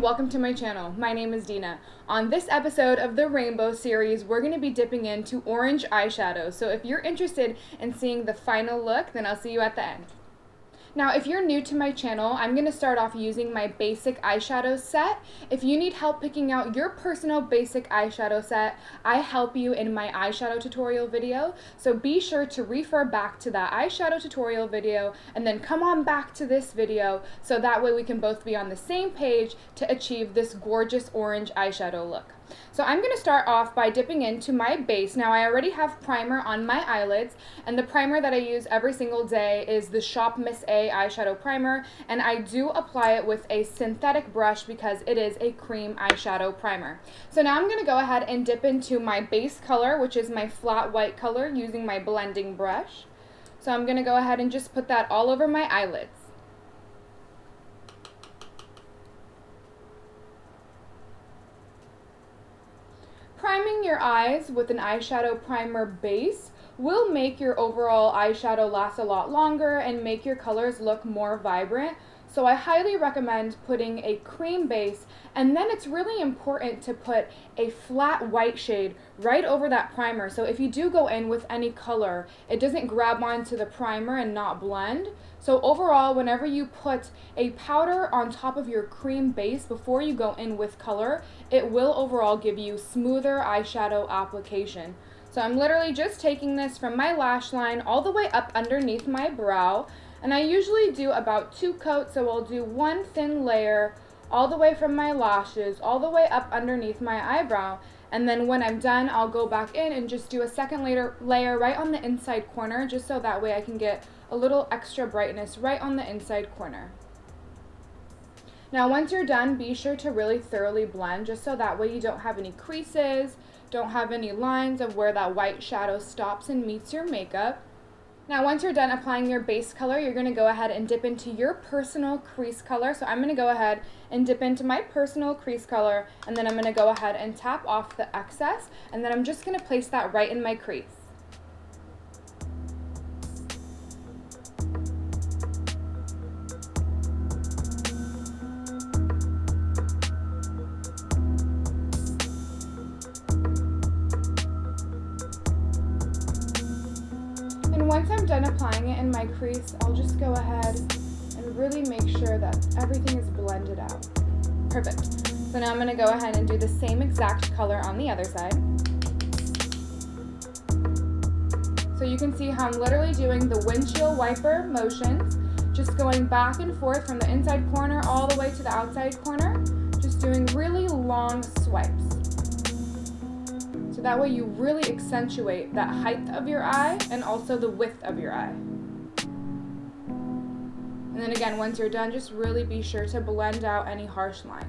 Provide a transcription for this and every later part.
welcome to my channel. My name is Dina. On this episode of the Rainbow series, we're going to be dipping into orange eyeshadow. So if you're interested in seeing the final look, then I'll see you at the end. Now, if you're new to my channel, I'm going to start off using my basic eyeshadow set. If you need help picking out your personal basic eyeshadow set, I help you in my eyeshadow tutorial video. So be sure to refer back to that eyeshadow tutorial video and then come on back to this video so that way we can both be on the same page to achieve this gorgeous orange eyeshadow look. So I'm going to start off by dipping into my base. Now I already have primer on my eyelids, and the primer that I use every single day is the Shop Miss A eyeshadow primer, and I do apply it with a synthetic brush because it is a cream eyeshadow primer. So now I'm going to go ahead and dip into my base color, which is my flat white color, using my blending brush. So I'm going to go ahead and just put that all over my eyelids. Priming your eyes with an eyeshadow primer base will make your overall eyeshadow last a lot longer and make your colors look more vibrant. So I highly recommend putting a cream base, and then it's really important to put a flat white shade right over that primer. So if you do go in with any color, it doesn't grab onto the primer and not blend. So overall, whenever you put a powder on top of your cream base before you go in with color, it will overall give you smoother eyeshadow application. So I'm literally just taking this from my lash line all the way up underneath my brow. And I usually do about 2 coats, so I'll do one thin layer all the way from my lashes, all the way up underneath my eyebrow. And then when I'm done, I'll go back in and just do a second layer right on the inside corner, just so that way I can get a little extra brightness right on the inside corner. Now once you're done, be sure to really thoroughly blend, just so that way you don't have any creases, don't have any lines of where that white shadow stops and meets your makeup. Now once you're done applying your base color, you're going to go ahead and dip into your personal crease color. So I'm going to go ahead and dip into my personal crease color, and then I'm going to go ahead and tap off the excess, and then I'm just going to place that right in my crease. Once I'm done applying it in my crease, I'll just go ahead and really make sure that everything is blended out. Perfect. So now I'm going to go ahead and do the same exact color on the other side. So you can see how I'm literally doing the windshield wiper motions, just going back and forth from the inside corner all the way to the outside corner, just doing really long swipes. So that way you really accentuate that height of your eye and also the width of your eye. And then again, once you're done, just really be sure to blend out any harsh lines.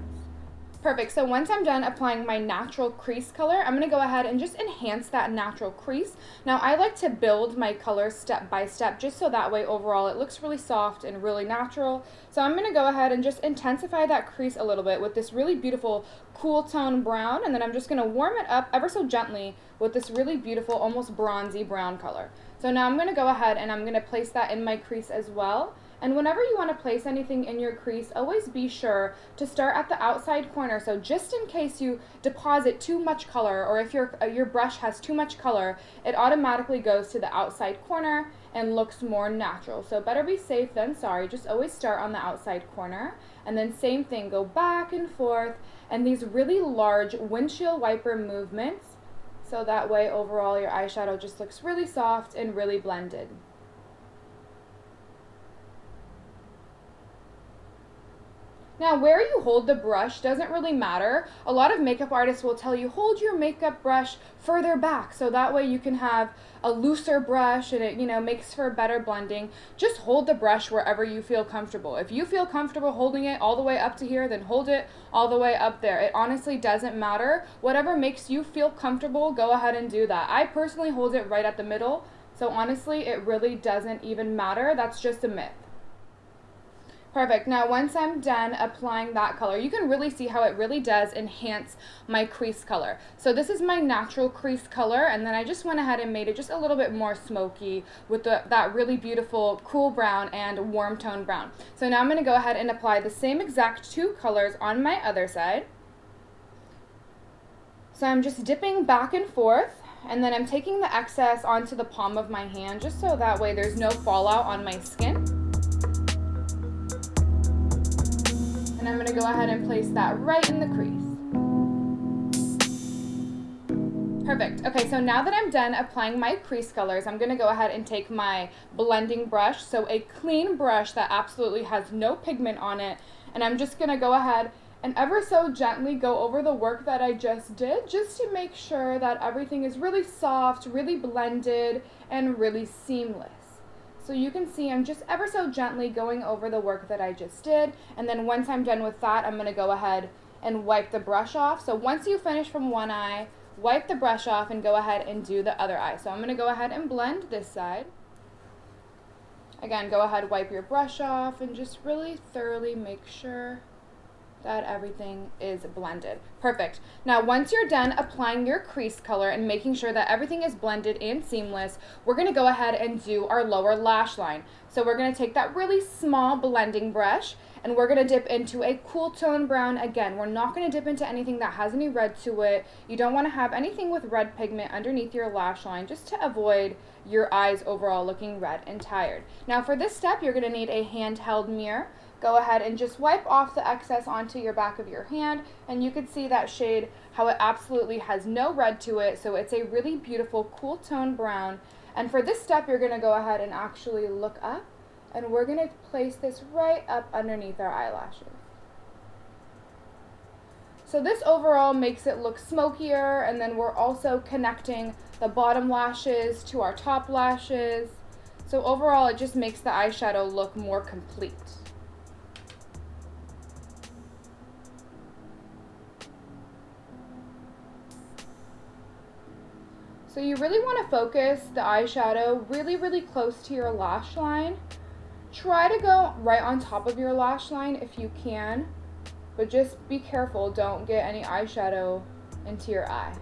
Perfect. So once I'm done applying my natural crease color, I'm going to go ahead and just enhance that natural crease. Now I like to build my color step by step, just so that way overall it looks really soft and really natural. So I'm going to go ahead and just intensify that crease a little bit with this really beautiful cool tone brown, and then I'm just going to warm it up ever so gently with this really beautiful almost bronzy brown color. So now I'm going to go ahead and I'm going to place that in my crease as well. And whenever you want to place anything in your crease, always be sure to start at the outside corner. So just in case you deposit too much color, or if your brush has too much color, it automatically goes to the outside corner and looks more natural. So better be safe than sorry. Just always start on the outside corner. And then same thing, go back and forth, and these really large windshield wiper movements. So that way overall your eyeshadow just looks really soft and really blended. Now, where you hold the brush doesn't really matter. A lot of makeup artists will tell you, hold your makeup brush further back, so that way you can have a looser brush and it, makes for better blending. Just hold the brush wherever you feel comfortable. If you feel comfortable holding it all the way up to here, then hold it all the way up there. It honestly doesn't matter. Whatever makes you feel comfortable, go ahead and do that. I personally hold it right at the middle, so honestly, it really doesn't even matter. That's just a myth. Perfect. Now once I'm done applying that color, you can really see how it really does enhance my crease color. So this is my natural crease color, and then I just went ahead and made it just a little bit more smoky with that really beautiful cool brown and warm tone brown. So now I'm going to go ahead and apply the same exact two colors on my other side. So I'm just dipping back and forth, and then I'm taking the excess onto the palm of my hand just so that way there's no fallout on my skin. And I'm going to go ahead and place that right in the crease. Perfect. Okay, so now that I'm done applying my crease colors, I'm going to go ahead and take my blending brush, so a clean brush that absolutely has no pigment on it, and I'm just going to go ahead and ever so gently go over the work that I just did, just to make sure that everything is really soft, really blended, and really seamless. So you can see I'm just ever so gently going over the work that I just did, and then once I'm done with that, I'm going to go ahead and wipe the brush off. So once you finish from one eye, wipe the brush off and go ahead and do the other eye. So I'm going to go ahead and blend this side. Again, go ahead, wipe your brush off, and just really thoroughly make sure that everything is blended. Perfect. Now once you're done applying your crease color and making sure that everything is blended and seamless, we're going to go ahead and do our lower lash line. So we're going to take that really small blending brush and we're going to dip into a cool tone brown. Again, we're not going to dip into anything that has any red to it. You don't want to have anything with red pigment underneath your lash line, just to avoid your eyes overall looking red and tired. Now for this step, you're going to need a handheld mirror. Go ahead and just wipe off the excess onto your back of your hand, and you can see that shade, how it absolutely has no red to it, so it's a really beautiful cool tone brown. And for this step, you're going to go ahead and actually look up, and we're going to place this right up underneath our eyelashes. So this overall makes it look smokier, and then we're also connecting the bottom lashes to our top lashes. So overall, it just makes the eyeshadow look more complete. So you really want to focus the eyeshadow really close to your lash line. Try to go right on top of your lash line if you can, but just be careful, don't get any eyeshadow into your eye.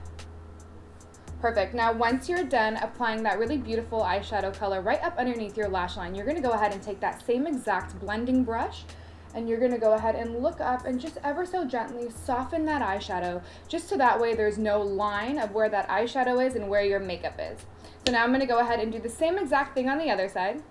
Perfect. Now once you're done applying that really beautiful eyeshadow color right up underneath your lash line, you're going to go ahead and take that same exact blending brush, and you're going to go ahead and look up and just ever so gently soften that eyeshadow, just so that way there's no line of where that eyeshadow is and where your makeup is. So now I'm going to go ahead and do the same exact thing on the other side.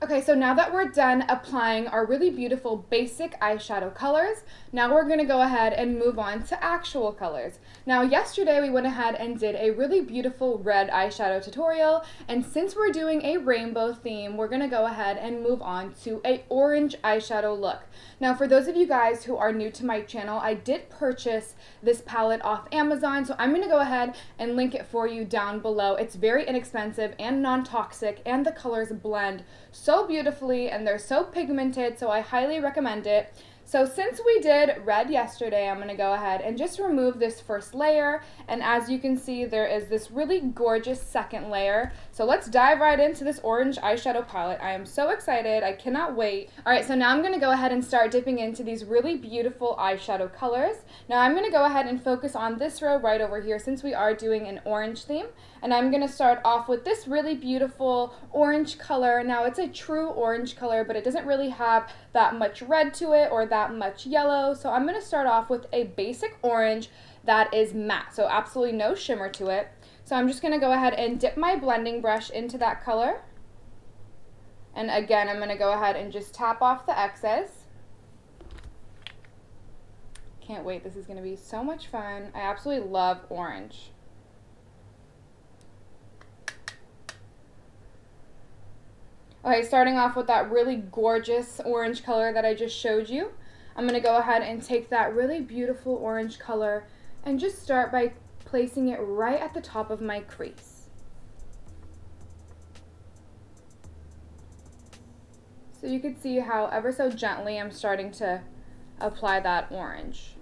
Okay, so now that we're done applying our really beautiful basic eyeshadow colors, now we're going to go ahead and move on to actual colors. Now yesterday we went ahead and did a really beautiful red eyeshadow tutorial, and since we're doing a rainbow theme, we're going to go ahead and move on to a orange eyeshadow look. Now for those of you guys who are new to my channel, I did purchase this palette off Amazon, so I'm going to go ahead and link it for you down below. It's very inexpensive and non-toxic, and the colors blend so beautifully and they're so pigmented, so I highly recommend it. So since we did red yesterday, I'm going to go ahead and just remove this first layer, and as you can see, there is this really gorgeous second layer. So let's dive right into this orange eyeshadow palette. I am so excited, I cannot wait. Alright, so now I'm going to go ahead and start dipping into these really beautiful eyeshadow colors. Now I'm going to go ahead and focus on this row right over here since we are doing an orange theme, and I'm going to start off with this really beautiful orange color. Now it's a true orange color, but it doesn't really have that much red to it or that much yellow, so I'm going to start off with a basic orange that is matte, so absolutely no shimmer to it. So I'm just going to go ahead and dip my blending brush into that color, and again I'm going to go ahead and just tap off the excess. Can't wait, this is going to be so much fun. I absolutely love orange. Okay, starting off with that really gorgeous orange color that I just showed you, I'm going to go ahead and take that really beautiful orange color and just start by placing it right at the top of my crease. So you can see how ever so gently I'm starting to apply that orange.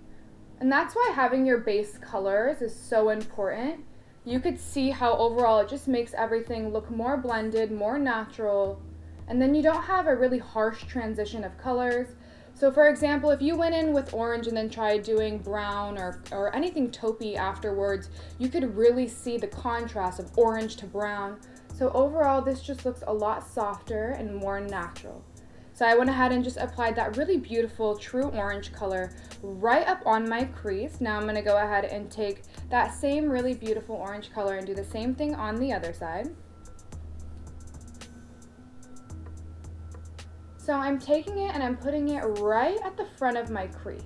And that's why having your base colors is so important. you could see how overall it just makes everything look more blended, more natural, and then you don't have a really harsh transition of colors. So for example, if you went in with orange and then tried doing brown or anything taupey afterwards, you could really see the contrast of orange to brown. So overall, this just looks a lot softer and more natural. So I went ahead and just applied that really beautiful true orange color right up on my crease. Now I'm going to go ahead and take that same really beautiful orange color and do the same thing on the other side. So I'm taking it and I'm putting it right at the front of my crease.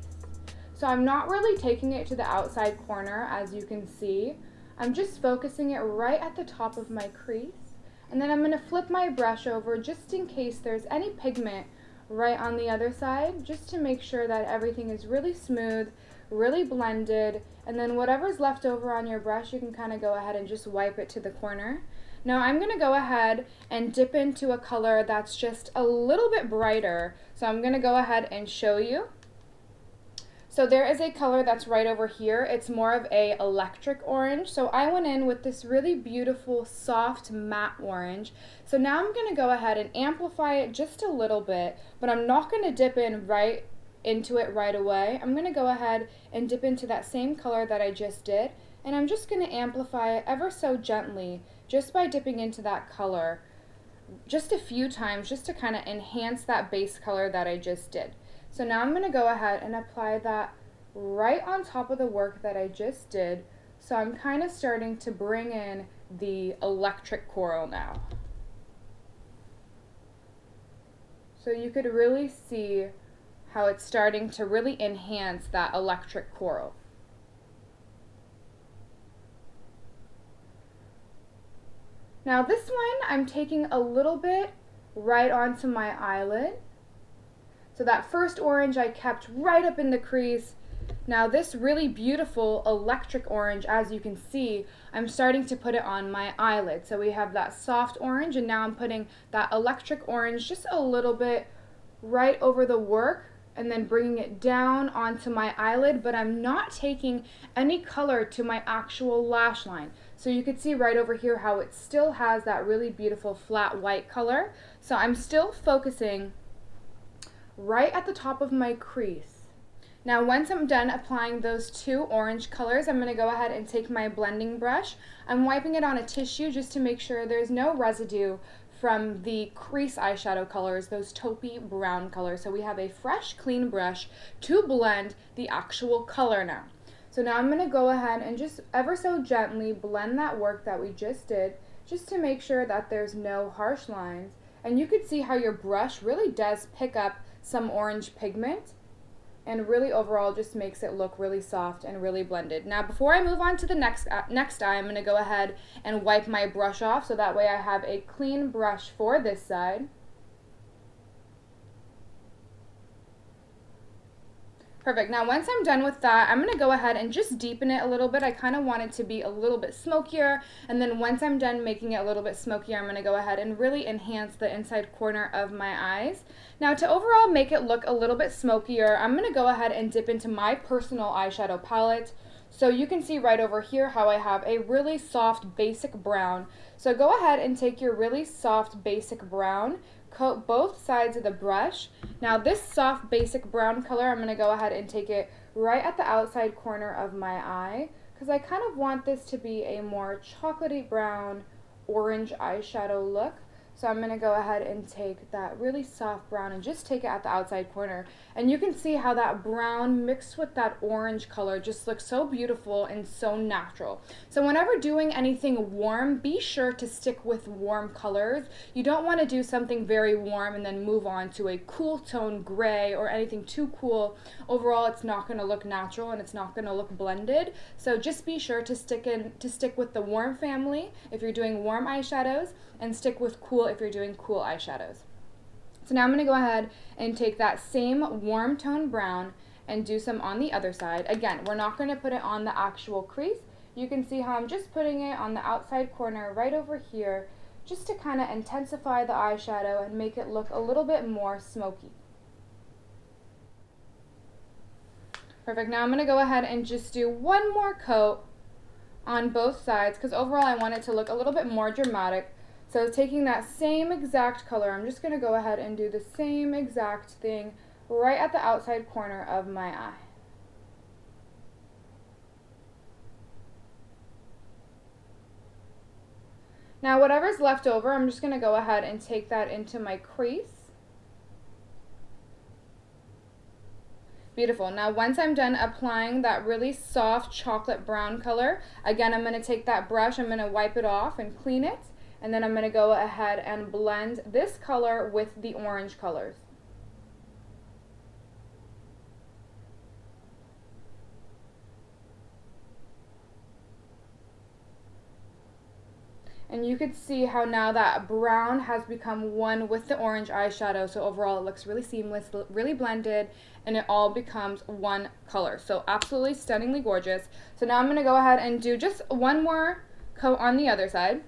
So I'm not really taking it to the outside corner, as you can see. I'm just focusing it right at the top of my crease. And then I'm going to flip my brush over just in case there's any pigment right on the other side, just to make sure that everything is really smooth, really blended, and then whatever's left over on your brush, you can kind of go ahead and just wipe it to the corner. Now I'm going to go ahead and dip into a color that's just a little bit brighter. So I'm going to go ahead and show you. So there is a color that's right over here. It's more of a electric orange. So I went in with this really beautiful soft matte orange. So now I'm going to go ahead and amplify it just a little bit, but I'm not going to dip in right into it right away. I'm going to go ahead and dip into that same color that I just did, and I'm just going to amplify it ever so gently just by dipping into that color just a few times, just to kind of enhance that base color that I just did. So now I'm going to go ahead and apply that right on top of the work that I just did. So I'm kind of starting to bring in the electric coral now. So you could really see how it's starting to really enhance that electric coral. Now this one, I'm taking a little bit right onto my eyelid. So that first orange I kept right up in the crease. Now this really beautiful electric orange, as you can see, I'm starting to put it on my eyelid. So we have that soft orange, and now I'm putting that electric orange just a little bit right over the work, and then bringing it down onto my eyelid, but I'm not taking any color to my actual lash line. So you can see right over here how it still has that really beautiful flat white color. So I'm still focusing right at the top of my crease. Now once I'm done applying those two orange colors, I'm going to go ahead and take my blending brush. I'm wiping it on a tissue just to make sure there's no residue from the crease eyeshadow colors, those taupey brown colors. So we have a fresh, clean brush to blend the actual color now. So now I'm going to go ahead and just ever so gently blend that work that we just did, just to make sure that there's no harsh lines. And you can see how your brush really does pick up some orange pigment, and really overall just makes it look really soft and really blended. Now before I move on to the next eye, I'm going to go ahead and wipe my brush off so that way I have a clean brush for this side. Perfect. Now once I'm done with that, I'm going to go ahead and just deepen it a little bit. I kind of want it to be a little bit smokier, and then once I'm done making it a little bit smokier, I'm going to go ahead and really enhance the inside corner of my eyes. Now to overall make it look a little bit smokier, I'm going to go ahead and dip into my personal eyeshadow palette. So you can see right over here how I have a really soft basic brown. So go ahead and take your really soft basic brown, coat both sides of the brush. Now this soft basic brown color, I'm going to go ahead and take it right at the outside corner of my eye, because I kind of want this to be a more chocolatey brown orange eyeshadow look. So I'm going to go ahead and take that really soft brown and just take it at the outside corner. And you can see how that brown mixed with that orange color just looks so beautiful and so natural. So whenever doing anything warm, be sure to stick with warm colors. You don't want to do something very warm and then move on to a cool tone gray or anything too cool. Overall, it's not going to look natural and it's not going to look blended. So just be sure to stick with the warm family if you're doing warm eyeshadows, and stick with cool if you're doing cool eyeshadows. So now I'm going to go ahead and take that same warm tone brown and do some on the other side. Again, we're not going to put it on the actual crease. You can see how I'm just putting it on the outside corner right over here, just to kind of intensify the eyeshadow and make it look a little bit more smoky. Perfect. Now I'm going to go ahead and just do one more coat on both sides, because overall I want it to look a little bit more dramatic. So taking that same exact color, I'm just going to go ahead and do the same exact thing right at the outside corner of my eye. Now whatever's left over, I'm just going to go ahead and take that into my crease. Beautiful. Now once I'm done applying that really soft chocolate brown color, again I'm going to take that brush, I'm going to wipe it off and clean it, and then I'm going to go ahead and blend this color with the orange colors. And you could see how now that brown has become one with the orange eyeshadow. So overall it looks really seamless, really blended, and it all becomes one color. So absolutely stunningly gorgeous. So now I'm going to go ahead and do just one more coat on the other side.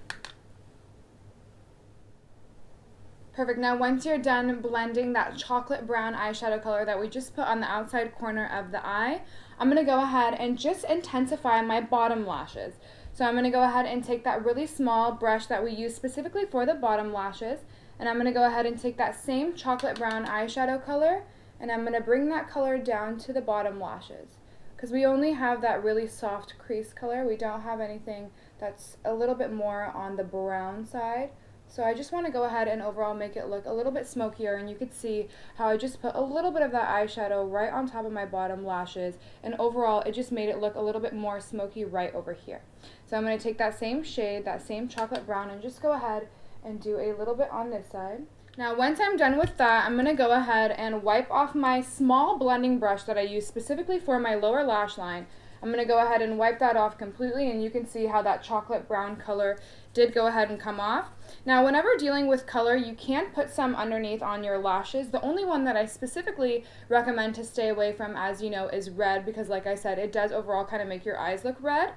Perfect. Now once you're done blending that chocolate brown eyeshadow color that we just put on the outside corner of the eye, I'm going to go ahead and just intensify my bottom lashes. So I'm going to go ahead and take that really small brush that we use specifically for the bottom lashes, and I'm going to go ahead and take that same chocolate brown eyeshadow color, and I'm going to bring that color down to the bottom lashes. Because we only have that really soft crease color, we don't have anything that's a little bit more on the brown side. So I just want to go ahead and overall make it look a little bit smokier, and you could see how I just put a little bit of that eyeshadow right on top of my bottom lashes, and overall it just made it look a little bit more smoky right over here. So I'm going to take that same shade, that same chocolate brown, and just go ahead and do a little bit on this side. Now once I'm done with that, I'm going to go ahead and wipe off my small blending brush that I use specifically for my lower lash line. I'm going to go ahead and wipe that off completely, and you can see how that chocolate brown color did go ahead and come off. Now whenever dealing with color, you can put some underneath on your lashes. The only one that I specifically recommend to stay away from, as you know, is red, because like I said, it does overall kind of make your eyes look red.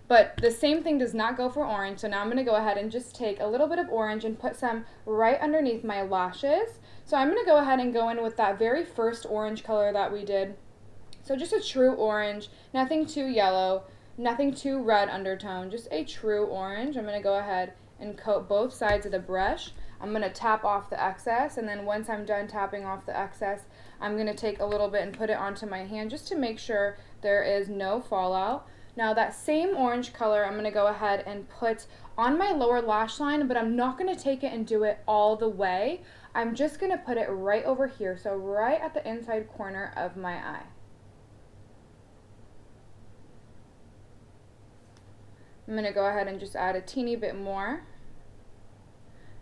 But the same thing does not go for orange, so now I'm going to go ahead and just take a little bit of orange and put some right underneath my lashes. So I'm going to go ahead and go in with that very first orange color that we did. So just a true orange, nothing too yellow, nothing too red undertone, just a true orange. I'm going to go ahead and coat both sides of the brush. I'm going to tap off the excess, and then once I'm done tapping off the excess, I'm going to take a little bit and put it onto my hand just to make sure there is no fallout. Now that same orange color I'm going to go ahead and put on my lower lash line, but I'm not going to take it and do it all the way. I'm just going to put it right over here, so right at the inside corner of my eye. I'm going to go ahead and just add a teeny bit more.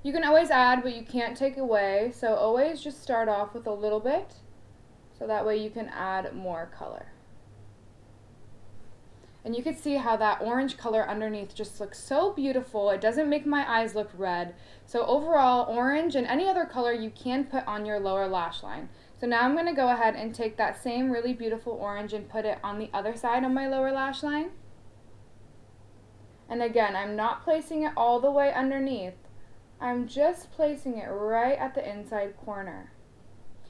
You can always add, but you can't take away, so always just start off with a little bit, so that way you can add more color. And you can see how that orange color underneath just looks so beautiful. It doesn't make my eyes look red. So overall, orange and any other color you can put on your lower lash line. So now I'm going to go ahead and take that same really beautiful orange and put it on the other side of my lower lash line. And again, I'm not placing it all the way underneath. I'm just placing it right at the inside corner.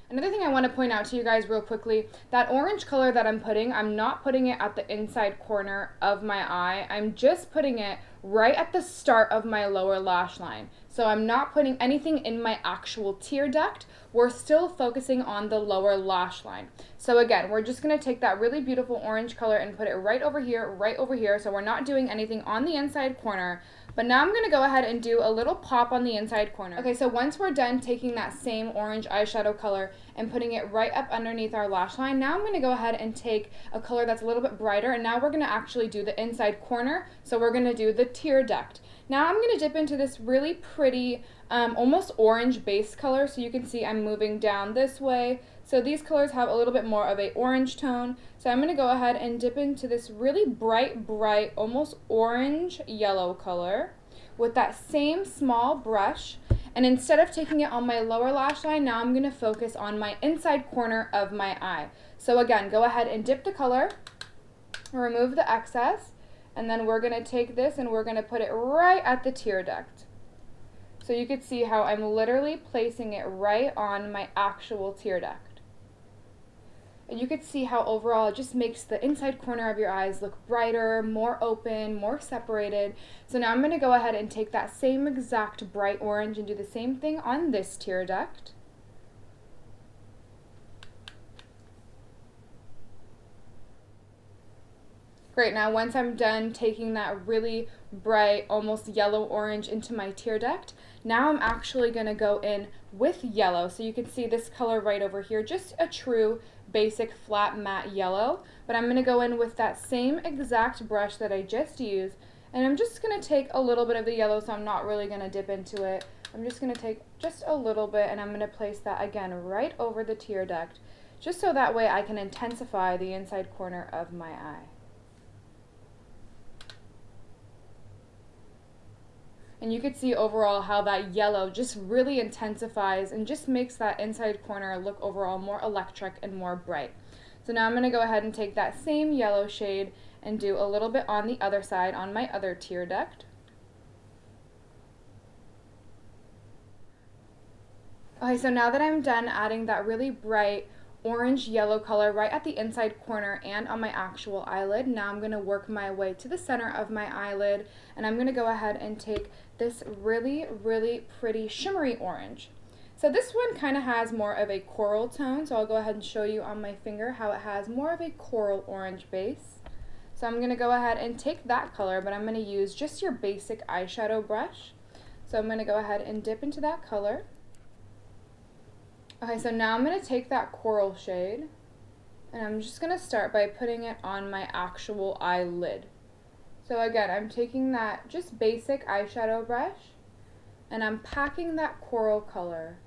Another thing I want to point out to you guys real quickly, that orange color that I'm putting, I'm not putting it at the inside corner of my eye. I'm just putting it right at the start of my lower lash line. So I'm not putting anything in my actual tear duct. We're still focusing on the lower lash line. So again, we're just going to take that really beautiful orange color and put it right over here. So we're not doing anything on the inside corner. But now I'm going to go ahead and do a little pop on the inside corner. Okay, so once we're done taking that same orange eyeshadow color and putting it right up underneath our lash line, now I'm going to go ahead and take a color that's a little bit brighter, and now we're going to actually do the inside corner. So we're going to do the tear duct. Now I'm going to dip into this really pretty, almost orange base color. So you can see I'm moving down this way. So these colors have a little bit more of a orange tone. So I'm going to go ahead and dip into this really bright, almost orange yellow color with that same small brush. And instead of taking it on my lower lash line, now I'm going to focus on my inside corner of my eye. So again, go ahead and dip the color, remove the excess, and then we're going to take this and we're going to put it right at the tear duct. So you can see how I'm literally placing it right on my actual tear duct. And you could see how overall it just makes the inside corner of your eyes look brighter, more open, more separated. So now I'm going to go ahead and take that same exact bright orange and do the same thing on this tear duct. Great, now once I'm done taking that really bright, almost yellow orange into my tear duct, now I'm actually going to go in with yellow. So you can see this color right over here, just a true basic flat matte yellow. But I'm going to go in with that same exact brush that I just used, and I'm just going to take a little bit of the yellow, so I'm not really going to dip into it. I'm just going to take just a little bit, and I'm going to place that again right over the tear duct, just so that way I can intensify the inside corner of my eye. And you can see overall how that yellow just really intensifies and just makes that inside corner look overall more electric and more bright. So now I'm going to go ahead and take that same yellow shade and do a little bit on the other side on my other tear duct. Okay, so now that I'm done adding that really bright orange yellow color right at the inside corner and on my actual eyelid, now I'm going to work my way to the center of my eyelid, and I'm going to go ahead and take this really pretty shimmery orange. So this one kind of has more of a coral tone, so I'll go ahead and show you on my finger how it has more of a coral orange base. So I'm going to go ahead and take that color, but I'm going to use just your basic eyeshadow brush. So I'm going to go ahead and dip into that color. Okay, so now I'm going to take that coral shade, and I'm just going to start by putting it on my actual eyelid. So again, I'm taking that just basic eyeshadow brush, and I'm packing that coral color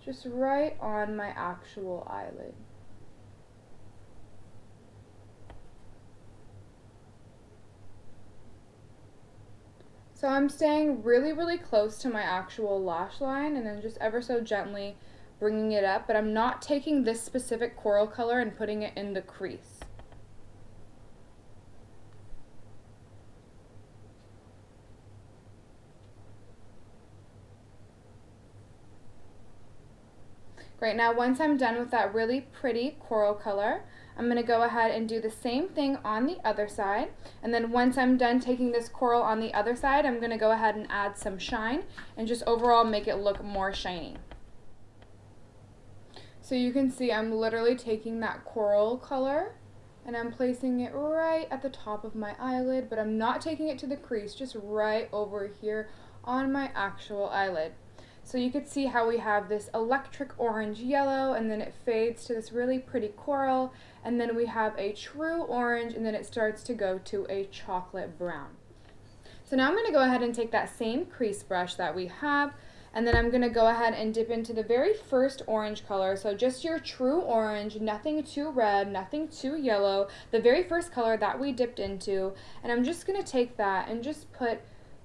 just right on my actual eyelid. So I'm staying really close to my actual lash line, and then just ever so gently bringing it up, but I'm not taking this specific coral color and putting it in the crease. Great, now once I'm done with that really pretty coral color, I'm going to go ahead and do the same thing on the other side, and then once I'm done taking this coral on the other side, I'm going to go ahead and add some shine and just overall make it look more shiny. So you can see I'm literally taking that coral color and I'm placing it right at the top of my eyelid, but I'm not taking it to the crease, just right over here on my actual eyelid. So you could see how we have this electric orange yellow, and then it fades to this really pretty coral, and then we have a true orange, and then it starts to go to a chocolate brown. So now I'm going to go ahead and take that same crease brush that we have, and then I'm going to go ahead and dip into the very first orange color, so just your true orange, nothing too red, nothing too yellow, the very first color that we dipped into, and I'm just going to take that and just put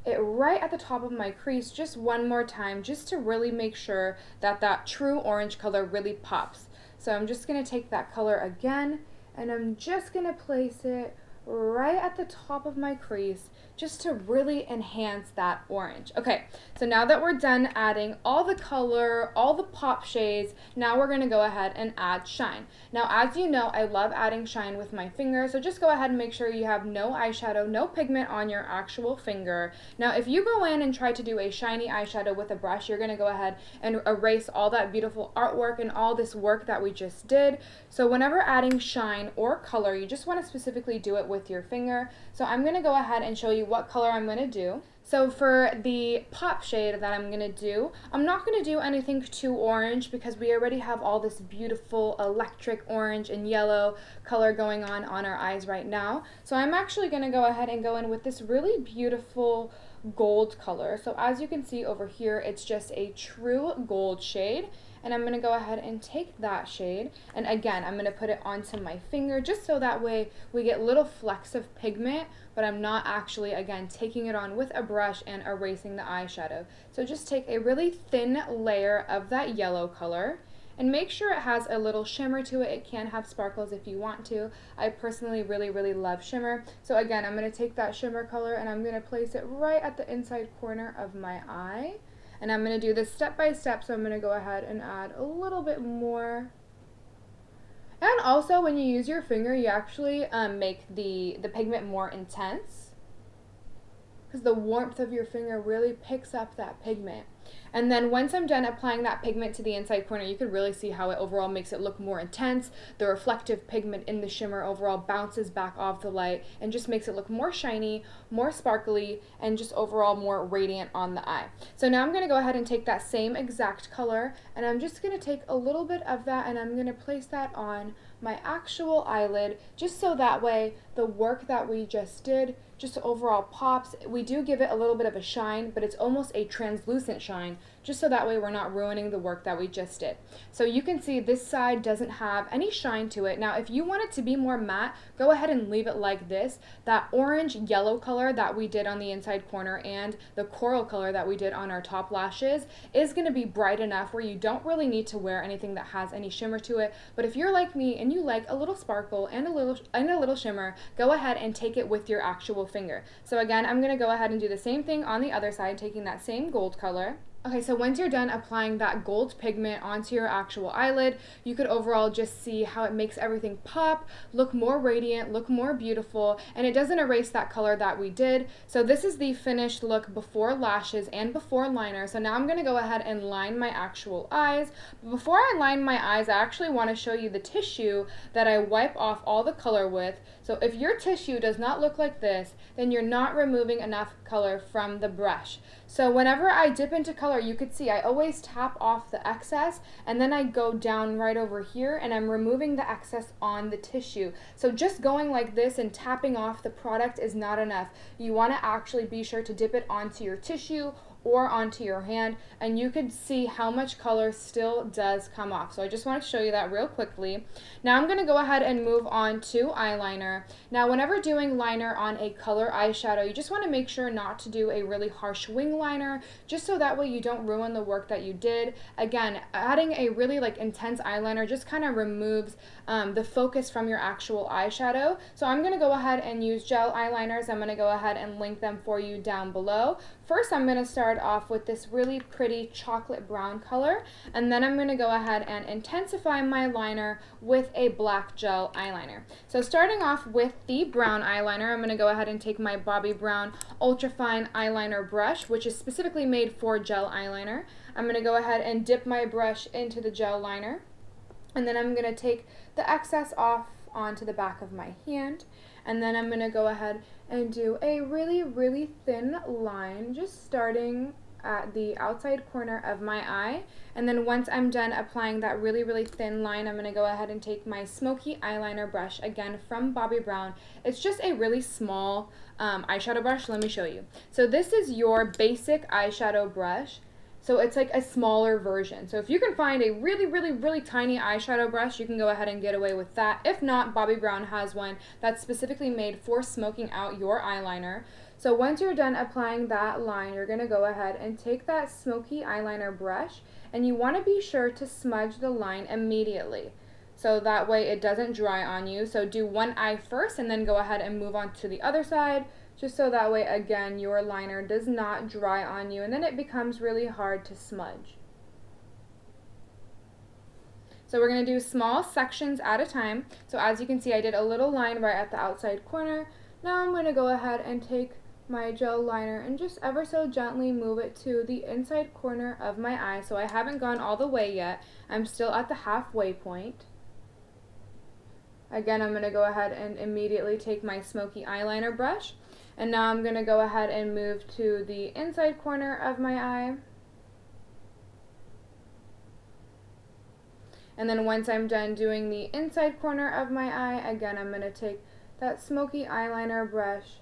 it right at the top of my crease just one more time, just to really make sure that that true orange color really pops. So I'm just going to take that color again, and I'm just going to place it right at the top of my crease just to really enhance that orange. Okay, so now that we're done adding all the color, all the pop shades, now we're going to go ahead and add shine. Now, as you know, I love adding shine with my finger, so just go ahead and make sure you have no eyeshadow, no pigment on your actual finger. Now, if you go in and try to do a shiny eyeshadow with a brush, you're going to go ahead and erase all that beautiful artwork and all this work that we just did. So whenever adding shine or color, you just want to specifically do it with your finger. So I'm going to go ahead and show you what color I'm going to do. So for the pop shade that I'm going to do, I'm not going to do anything too orange because we already have all this beautiful electric orange and yellow color going on our eyes right now. So I'm actually going to go ahead and go in with this really beautiful gold color. So as you can see over here, it's just a true gold shade. And I'm going to go ahead and take that shade, and again, I'm going to put it onto my finger just so that way we get little flecks of pigment, but I'm not actually, again, taking it on with a brush and erasing the eyeshadow. So just take a really thin layer of that yellow color, and make sure it has a little shimmer to it. It can have sparkles if you want to. I personally really love shimmer. So again, I'm going to take that shimmer color and I'm going to place it right at the inside corner of my eye. And I'm going to do this step by step, so I'm going to go ahead and add a little bit more. And also when you use your finger, you actually make the pigment more intense, because the warmth of your finger really picks up that pigment. And then once I'm done applying that pigment to the inside corner, you can really see how it overall makes it look more intense. The reflective pigment in the shimmer overall bounces back off the light and just makes it look more shiny, more sparkly, and just overall more radiant on the eye. So now I'm going to go ahead and take that same exact color, and I'm just going to take a little bit of that and I'm going to place that on my actual eyelid, just so that way the work that we just did just overall pops. We do give it a little bit of a shine, but it's almost a translucent shine, just so that way we're not ruining the work that we just did. So you can see this side doesn't have any shine to it. Now if you want it to be more matte, go ahead and leave it like this. That orange yellow color that we did on the inside corner and the coral color that we did on our top lashes is going to be bright enough where you don't really need to wear anything that has any shimmer to it. But if you're like me and you like a little sparkle and a little shimmer, go ahead and take it with your actual finger. So again, I'm going to go ahead and do the same thing on the other side, taking that same gold color. Okay, so once you're done applying that gold pigment onto your actual eyelid, you could overall just see how it makes everything pop, look more radiant, look more beautiful, and it doesn't erase that color that we did. So this is the finished look before lashes and before liner. So now I'm going to go ahead and line my actual eyes. But before I line my eyes, I actually want to show you the tissue that I wipe off all the color with. So if your tissue does not look like this, then you're not removing enough color from the brush. So whenever I dip into color, you could see I always tap off the excess and then I go down right over here and I'm removing the excess on the tissue. So just going like this and tapping off the product is not enough. You want to actually be sure to dip it onto your tissue or onto your hand, and you could see how much color still does come off. So I just want to show you that real quickly. Now I'm going to go ahead and move on to eyeliner. Now whenever doing liner on a color eyeshadow, you just want to make sure not to do a really harsh wing liner, just so that way you don't ruin the work that you did. Again, adding a really intense eyeliner just kind of removes the focus from your actual eyeshadow. So I'm going to go ahead and use gel eyeliners. I'm going to go ahead and link them for you down below. First, I'm going to start off with this really pretty chocolate brown color, and then I'm going to go ahead and intensify my liner with a black gel eyeliner. So starting off with the brown eyeliner, I'm going to go ahead and take my Bobbi Brown Ultra Fine Eyeliner brush, which is specifically made for gel eyeliner. I'm going to go ahead and dip my brush into the gel liner, and then I'm going to take the excess off onto the back of my hand, and then I'm going to go ahead and do a really thin line, just starting at the outside corner of my eye. And then once I'm done applying that really thin line, I'm going to go ahead and take my smoky eyeliner brush, again from Bobbi Brown. It's just a really small eyeshadow brush. Let me show you. So this is your basic eyeshadow brush. So it's like a smaller version. So if you can find a really tiny eyeshadow brush, you can go ahead and get away with that. If not, Bobbi Brown has one that's specifically made for smoking out your eyeliner. So once you're done applying that line, you're going to go ahead and take that smoky eyeliner brush, and you want to be sure to smudge the line immediately, so that way it doesn't dry on you. So do one eye first and then go ahead and move on to the other side, just so that way, again, your liner does not dry on you, and then it becomes really hard to smudge. So we're going to do small sections at a time. So as you can see, I did a little line right at the outside corner. Now I'm going to go ahead and take my gel liner and just ever so gently move it to the inside corner of my eye. So I haven't gone all the way yet. I'm still at the halfway point. Again, I'm going to go ahead and immediately take my smoky eyeliner brush, and now I'm going to go ahead and move to the inside corner of my eye. And then once I'm done doing the inside corner of my eye, again, I'm going to take that smoky eyeliner brush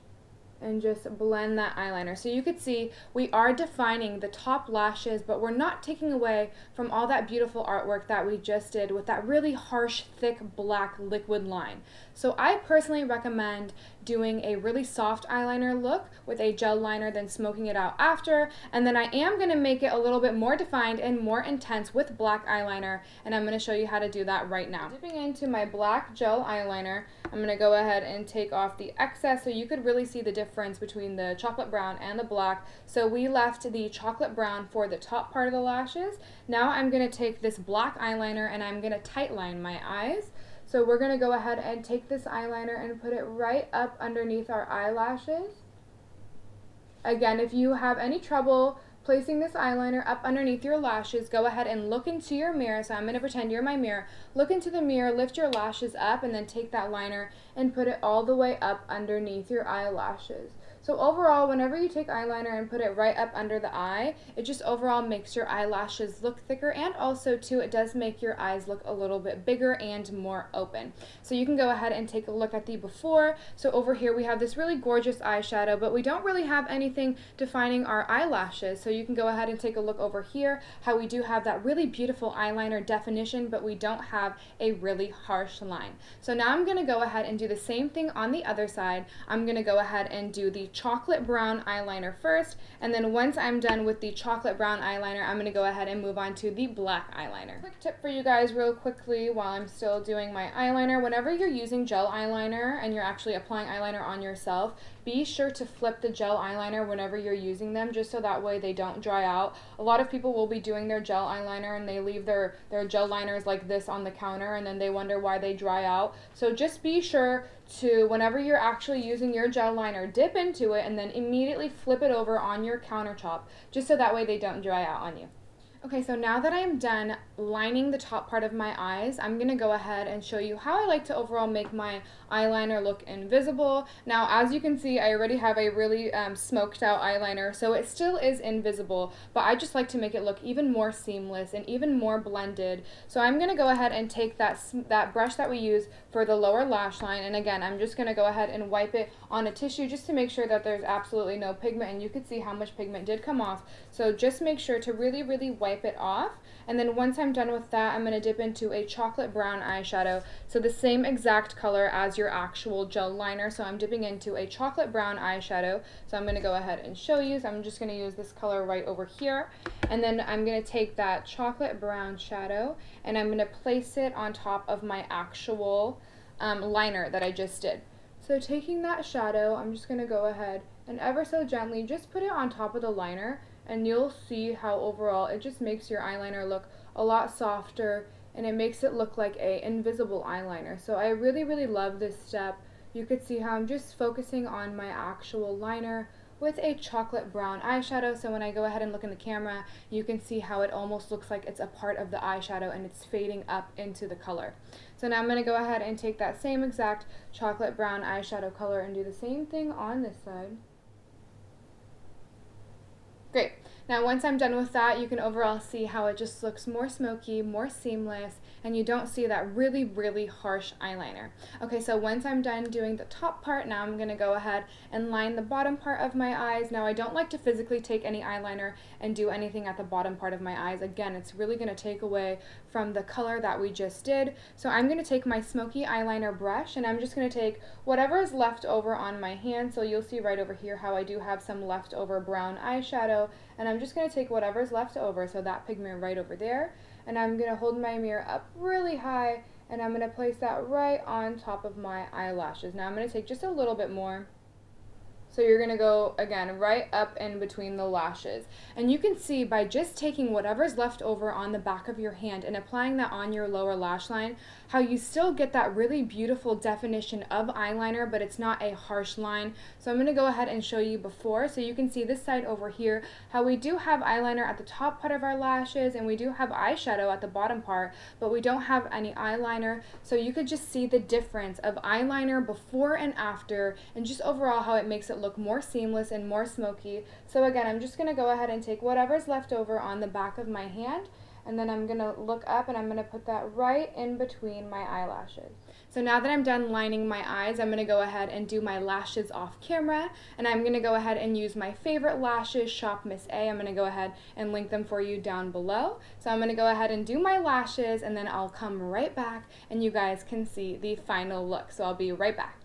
and just blend that eyeliner. So you could see we are defining the top lashes, but we're not taking away from all that beautiful artwork that we just did with that really harsh, thick, black liquid line. So I personally recommend doing a really soft eyeliner look with a gel liner, then smoking it out after, and then I am going to make it a little bit more defined and more intense with black eyeliner, and I'm going to show you how to do that right now. Dipping into my black gel eyeliner, I'm going to go ahead and take off the excess so you could really see the difference between the chocolate brown and the black. So we left the chocolate brown for the top part of the lashes. Now I'm going to take this black eyeliner and I'm going to tightline my eyes. So we're going to go ahead and take this eyeliner and put it right up underneath our eyelashes. Again, if you have any trouble placing this eyeliner up underneath your lashes, go ahead and look into your mirror. So I'm going to pretend you're my mirror. Look into the mirror, lift your lashes up, and then take that liner and put it all the way up underneath your eyelashes. So overall, whenever you take eyeliner and put it right up under the eye, it just overall makes your eyelashes look thicker, and also too, it does make your eyes look a little bit bigger and more open. So you can go ahead and take a look at the before. So over here we have this really gorgeous eyeshadow, but we don't really have anything defining our eyelashes. So you can go ahead and take a look over here, how we do have that really beautiful eyeliner definition, but we don't have a really harsh line. So now I'm going to go ahead and do the same thing on the other side. I'm going to go ahead and do the chocolate brown eyeliner first, and then once I'm done with the chocolate brown eyeliner, I'm going to go ahead and move on to the black eyeliner. Quick tip for you guys real quickly while I'm still doing my eyeliner: whenever you're using gel eyeliner and you're actually applying eyeliner on yourself, be sure to flip the gel eyeliner whenever you're using them, just so that way they don't dry out. A lot of people will be doing their gel eyeliner and they leave their gel liners like this on the counter, and then they wonder why they dry out. So just be sure to, whenever you're actually using your gel liner, dip into it and then immediately flip it over on your countertop, just so that way they don't dry out on you. Okay, so now that I'm done lining the top part of my eyes, I'm going to go ahead and show you how I like to overall make my eyeliner look invisible. Now, as you can see, I already have a really smoked out eyeliner, so it still is invisible, but I just like to make it look even more seamless and even more blended. So I'm going to go ahead and take that brush that we use for the lower lash line, and again, I'm just going to go ahead and wipe it on a tissue just to make sure that there's absolutely no pigment, and you can see how much pigment did come off. So just make sure to really, really wipe it off. And then once I'm done with that, I'm going to dip into a chocolate brown eyeshadow, so the same exact color as your actual gel liner. So I'm dipping into a chocolate brown eyeshadow. So I'm going to go ahead and show you. So I'm just going to use this color right over here, and then I'm going to take that chocolate brown shadow and I'm going to place it on top of my actual liner that I just did. So taking that shadow, I'm just going to go ahead and ever so gently just put it on top of the liner, and you'll see how overall it just makes your eyeliner look a lot softer, and it makes it look like a invisible eyeliner. So I really, really love this step. You could see how I'm just focusing on my actual liner with a chocolate brown eyeshadow. So when I go ahead and look in the camera, you can see how it almost looks like it's a part of the eyeshadow and it's fading up into the color. So now I'm going to go ahead and take that same exact chocolate brown eyeshadow color and do the same thing on this side. Great. Now once I'm done with that, you can overall see how it just looks more smoky, more seamless, and you don't see that really, really harsh eyeliner. Okay, so once I'm done doing the top part, now I'm going to go ahead and line the bottom part of my eyes. Now I don't like to physically take any eyeliner and do anything at the bottom part of my eyes. Again, it's really going to take away from the color that we just did. So I'm going to take my smoky eyeliner brush, and I'm just going to take whatever is left over on my hand. So you'll see right over here how I do have some leftover brown eyeshadow, and I'm just going to take whatever's left over, so that pigment right over there, and I'm going to hold my mirror up really high, and I'm going to place that right on top of my eyelashes. Now I'm going to take just a little bit more. So you're going to go, again, right up in between the lashes. And you can see by just taking whatever's left over on the back of your hand and applying that on your lower lash line, how you still get that really beautiful definition of eyeliner, but it's not a harsh line. So I'm going to go ahead and show you before. So you can see this side over here, how we do have eyeliner at the top part of our lashes, and we do have eyeshadow at the bottom part, but we don't have any eyeliner. So you could just see the difference of eyeliner before and after, and just overall how it makes it look more seamless and more smoky. So again, I'm just going to go ahead and take whatever's left over on the back of my hand, and then I'm going to look up and I'm going to put that right in between my eyelashes. So now that I'm done lining my eyes, I'm going to go ahead and do my lashes off camera, and I'm going to go ahead and use my favorite lashes, Shop Miss A. I'm going to go ahead and link them for you down below. So I'm going to go ahead and do my lashes, and then I'll come right back and you guys can see the final look. So I'll be right back.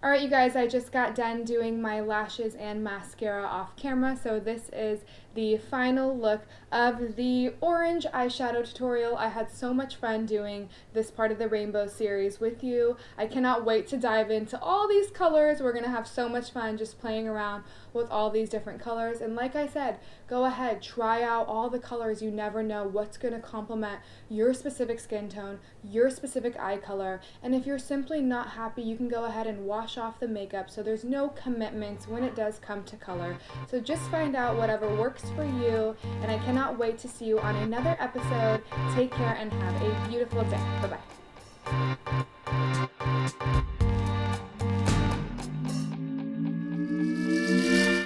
Alright you guys, I just got done doing my lashes and mascara off camera, so this is the final look of the orange eyeshadow tutorial. I had so much fun doing this part of the rainbow series with you. I cannot wait to dive into all these colors. We're going to have so much fun just playing around with all these different colors. And like I said, go ahead, try out all the colors. You never know what's going to complement your specific skin tone, your specific eye color. And if you're simply not happy, you can go ahead and wash off the makeup, so there's no commitments when it does come to color. So just find out whatever works for you, and I cannot wait to see you on another episode. Take care and have a beautiful day. Bye-bye.